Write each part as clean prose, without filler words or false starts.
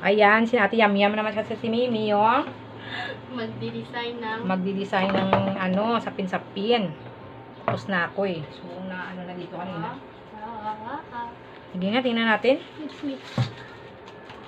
Ayan, si Ate Yamyam naman kasi si Mimi, yung magdi-design ng ano, sapin-sapin. Tapos na ako eh. So, na ano na dito kanina. Sige nga, tingnan natin.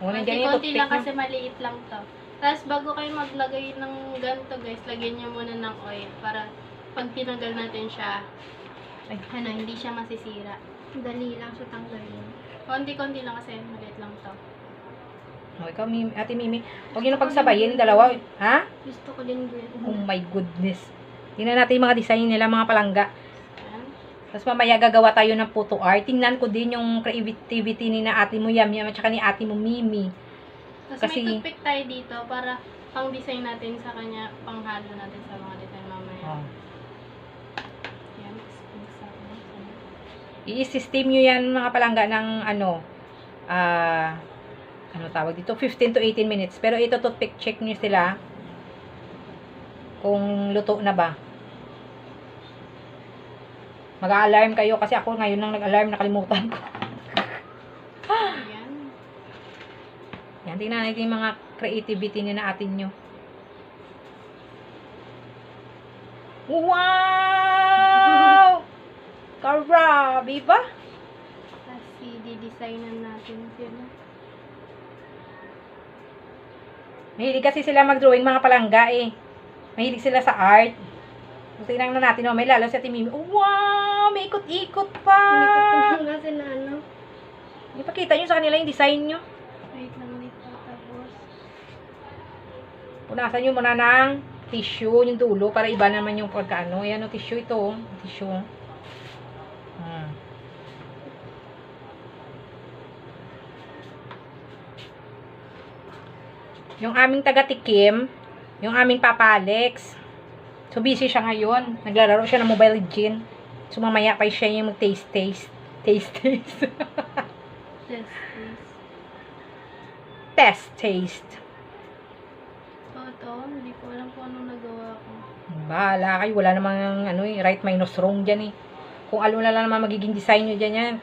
Konti lang kasi maliit lang to. Tapos bago kayo maglagay ng ganito guys, lagyan nyo muna ng oil para pag tinanggal natin siya, hindi siya masisira. Dali lang siya tanggalin. Konti-konti lang kasi maliit lang to. O, ikaw, Ate Mimi. Huwag nyo na pagsabayin, dalawa. Ha? Gusto ko din green. Oh my goodness. Tingnan natin yung mga design nila, mga palangga. Ayan. Tapos mamaya gagawa tayo ng photo art. Tingnan ko din yung creativity ni na ate mo Yamyam at saka ni ate mo Mimi. Tapos may toothpick tayo dito para pang-design natin sa kanya, panghalo natin sa mga design mamaya. Oh. Yan. I-steam nyo yan mga palangga ng ano, ano tawag dito, 15 to 18 minutes. Pero ito, toothpick check nyo sila kung luto na ba. Mag-a-alarm kayo kasi ako ngayon lang nag-alarm, nakalimutan ko. Ayan. Yan, tingnan natin yung mga creativity ni na atin nyo. Wow! Grabe ba? Tapos i-designan natin sila. Mahilig kasi sila mag-drawing mga palangga eh. Mahilig sila sa art. So, tingnan na natin, may lalo si Ate Mimi. Wow! May ikot-ikot pa! Hindi ko kasi na ano. Ipakita nyo sa kanila yung design nyo. Wait lang dito. Tapos, Punasan nyo muna ng tissue, yung dulo, para iba naman yung pagkaano. Ayan o, tissue ito. Tissue. Yung aming taga-tikim, yung aming Papa Alex. So, busy siya ngayon. Naglalaro siya ng Mobile Legends. So, mamaya pa siya yung mag-taste. Taste. ito, hindi ko alam kung anong nagawa ko. Bahala kayo. Wala namang ano, right minus wrong dyan eh. Kung alam na lang naman magiging design nyo dyan yan.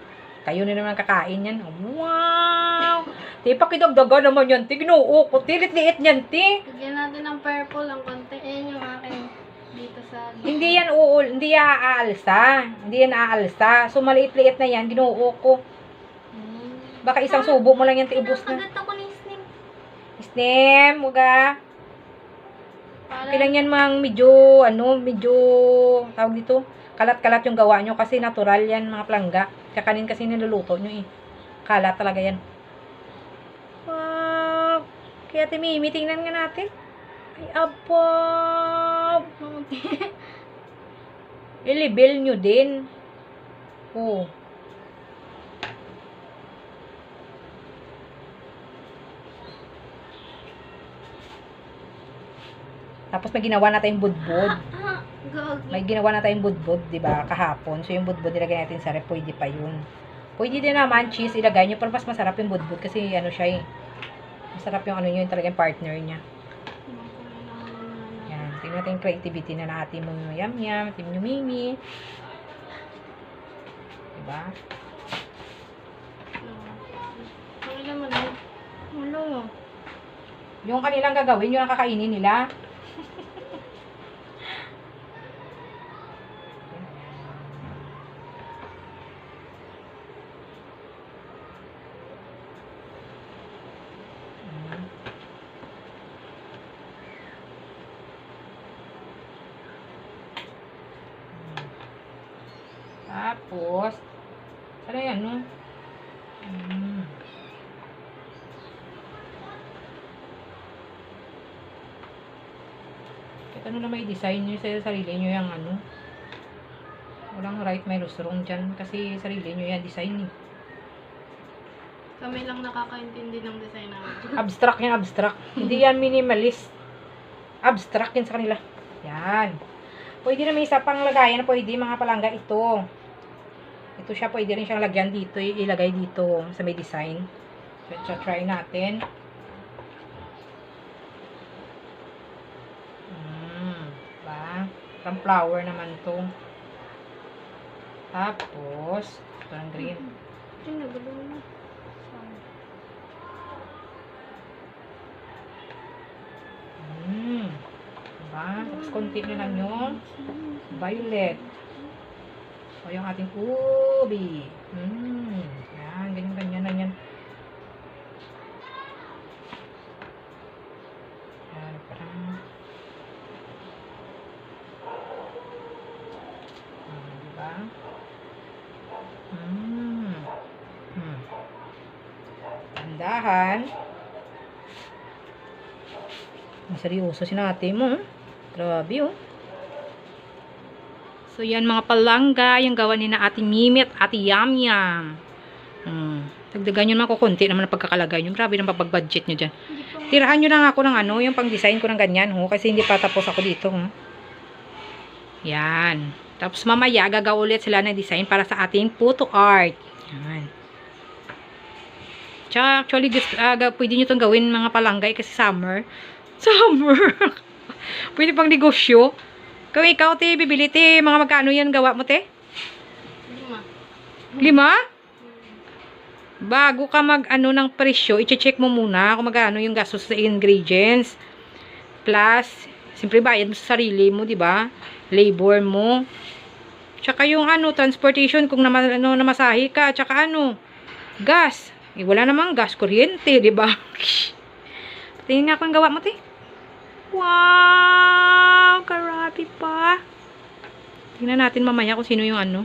Kayo na naman kakain yan. Wow! Di pa kidagdaga naman yan. Tignuo ko. Tilit-liit yan, ti. Lagyan natin ng purple ang konti. Ayan yung akin dito sa... Hindi yan uul. Hindi yan aalsa. Hindi yan aalsa. So, maliit-liit na yan. Ginuo ko. Baka isang subo mo lang yan, tiubos na. Kagat ako ni Slim. Snem, muga. Kailang yan mang medyo, tawag dito, kalat-kalat yung gawa nyo kasi natural yan mga palangga. Kakanin kasi niluluto nyo eh. Kalat talaga yan. Wow! Kaya Ate Mimi, tingnan nga natin. Ay, abab! I-label nyo din. Oh. Tapos may ginawa na tayong budbud. May ginawa na tayong budbud, 'di ba? Kahapon. So yung budbud nilagay natin sa ref, pwede pa 'yun. Pwede din naman cheese ilagay niyo, pero mas masarap yung budbud kasi ano siya eh. Masarap yung ano niyo, yung talagang partner niya. Yan, tingnan natin yung creativity na natin mo Yamyam, team nyo Mimi. Diba? Pangilan mo na. Ano? Yung kanilang gagawin, yung kakainin nila. Tapos, ano yan, no? Kahit ano na may design nyo sa sarili nyo yung ano. Walang right, may wrong dyan. Kasi sarili nyo yan, design eh. Kami lang nakakaintindi ng design namin. Abstract yan, abstract. Hindi yan minimalist. Abstract yan sa kanila. Yan. Pwede na may isa pang lagayan. Pwede mga palangga ito. Ito siya, pwede rin siyang lagyan dito. Ilagay dito sa may design. So, try natin. Diba? Pang flower naman to. Tapos, ito ang green. Ito nagulo na. Diba? Tapos konti na lang yung violet. O yung ating ubi. Yan, ganyan-ganyan na yan. Yan, parang... Diba? Tandahan. Ang seryoso si nate mo. Grabe, oh. So, yan mga palangga, yung gawa ni na ating Mimi at ate Yam Yam. Dagdagan nyo naman ko konti naman ang pagkakalagay nyo. Grabe naman pag-budget nyo dyan. Tirahan nyo lang ako ng ano, yung pang-design ko ng ganyan, ho. Kasi hindi pa tapos ako dito, ho. Yan. Tapos mamaya, gagawa ulit sila ng design para sa ating photo art. Yan. Tsaka, actually, pwede nyo itong gawin mga palanggay kasi summer. Summer! Pwede pang negosyo. Kung ikaw, te, bibili, te, mga magkano yan gawa mo, te? 5? Bago ka mag-ano ng presyo, i-check mo muna kung magkano yung gastos sa ingredients. Plus, siyempre bayad mo sa sarili mo, di ba? Labor mo. Tsaka yung ano, transportation, kung namasahe ka, tsaka ano, gas. Wala namang gas, kuryente, di ba? Tingnan nga kung gawa mo, te. Wow! Grabe pa. Tingnan natin mamaya kung sino yung ano.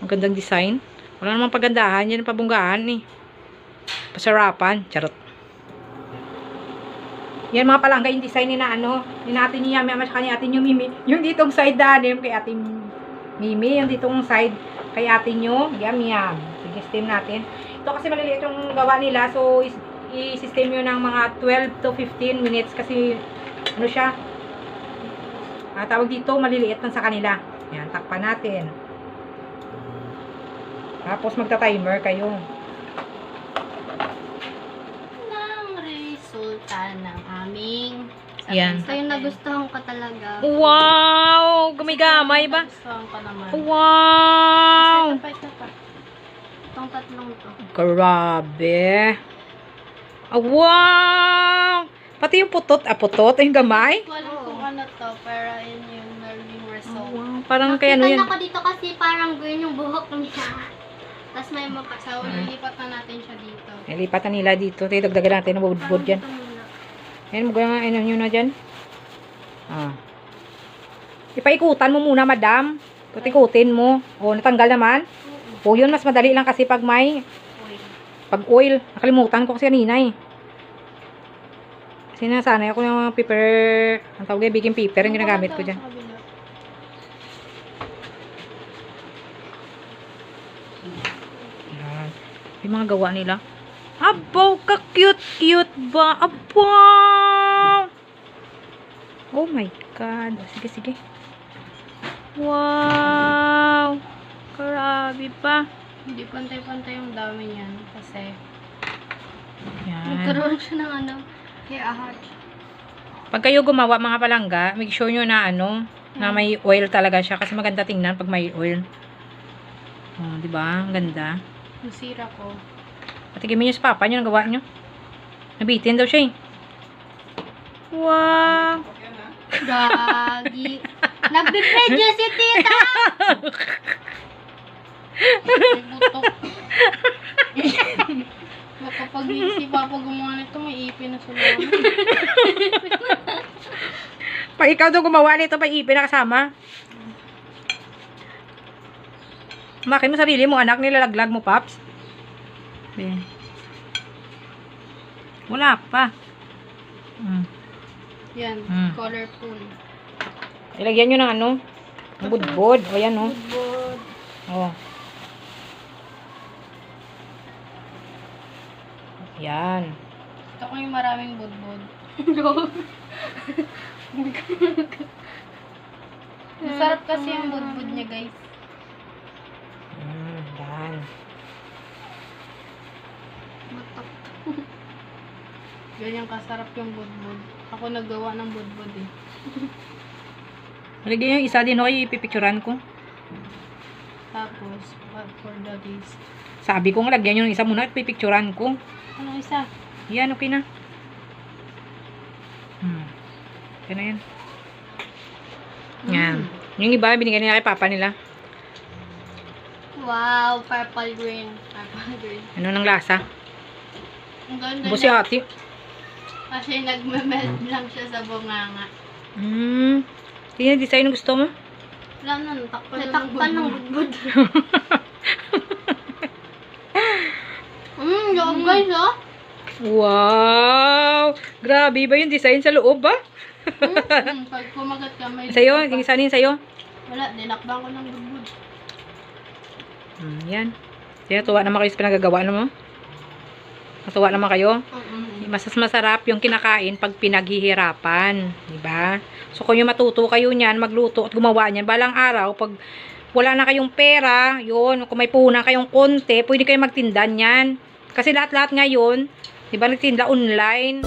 Magandang design. Wala namang pagandahan. Yan ang pabunggaan eh. Pasarapan. Charot. Yan mga palangga yung design ni na ano. Ni natin ni Yami. Mas kanya atin yung Mimi. Yung ditong side yung kay ating Mimi. Yung ditong side kay atin yung Yami Yam. Sige, steam natin. Ito kasi maliliit yung gawa nila. So, i-system nyo ng mga 12 to 15 minutes kasi ano siya tawag dito maliliit lang sa kanila. Yan, takpan natin tapos magta-timer kayo ng resulta ng aming yan. So yung nagustuhan ko talaga. Wow! Gumigamay ba? Nagustuhan ko naman. Wow! Ito pa. Itong tatlong to. Grabe! Wow! Pati yung putot, putot, yung gamay. Wala kung ano to, pero yun yung naging result. Wow, parang kaya ano yan. Nakita ko dito kasi parang green yung buhok niya. Tapos may makasaw, lilipat na natin siya dito. Nilipatan nila dito. Dagdagan natin ng budbud dyan. Ayan, magawa nga nyo na dyan. Ipaikutan mo muna, madam. Ikut-ikutin mo. O, natanggal naman. O, yun, mas madali lang kasi pag may oil. Nakalimutan ko kasi kanina eh. Kasi nasanay ako yung paper, ang tawag baking paper yung ginagamit ko dyan. Yan. Yung mga gawa nila. Abaw, ka-cute-cute ba? Abaw! Oh my God. Sige, sige. Wow! Grabe pa. Hindi pantay-pantay yung dami niyan kasi Yan. nagkaroon siya ng ano, hair ahot. Pag kayo gumawa mga palangga, make sure nyo na ano, na may oil talaga siya kasi maganda tingnan pag may oil. Oh, di ba? Ang ganda. Nasira ko. Patigimin nyo sa papa nyo, nagawa nyo. Nabitin daw siya eh. Wow! Gagi. Nagbe-fred niya si tita! May butok. Baka pag si Papa gumawa nito, may ipin na sa loob. Pag ikaw daw gumawa nito, may ipin na kasama. Makin mo sarili mo, anak, nilalaglag mo, Paps. Wala pa. Yan, colorful. Ilagyan nyo ng ano, ng budbod. O yan, o. Budbod. O. Yan. Ito ko yung maraming budbod. Masarap kasi yung budbod niya, guys. Yan. Matok. Ganyan kasarap yung budbod. Ako naggawa ng budbod eh. Lagyan yung isa din, o, ipipicturan ko. Tapos, for the list. Sabi ko nga, lagyan yung isa muna at pipicturan ko. Ano isa? Yan, okay na. Yan na yan. Yan. Yung iba, binigyan nila kay papa nila. Wow, purple green. Purple green. Ano nang lasa? Ang ganda Busi na. ate. Kasi nagme-melt lang siya sa bunganga. Tingnan, design gusto mo? Wala na, natakpan ng budbud. Loob guys, oh. Wow! Grabe ba yung design sa loob ba? Pag kumagat ka, may... Sa'yo, yung isa rin sa'yo. Wala, dinakbang ko ng budbud. Yan. Kaya tuwa naman kayo sa pinagagawa mo. Matuwa naman kayo. Mas masarap yung kinakain pag pinaghihirapan. Diba? So, kung yung matuto kayo niyan, magluto at gumawa niyan, balang araw, pag wala na kayong pera, yun, kung may puhunan kayong konti, pwede kayo magtinda niyan. Kasi lahat-lahat ngayon, diba, nagtinda online.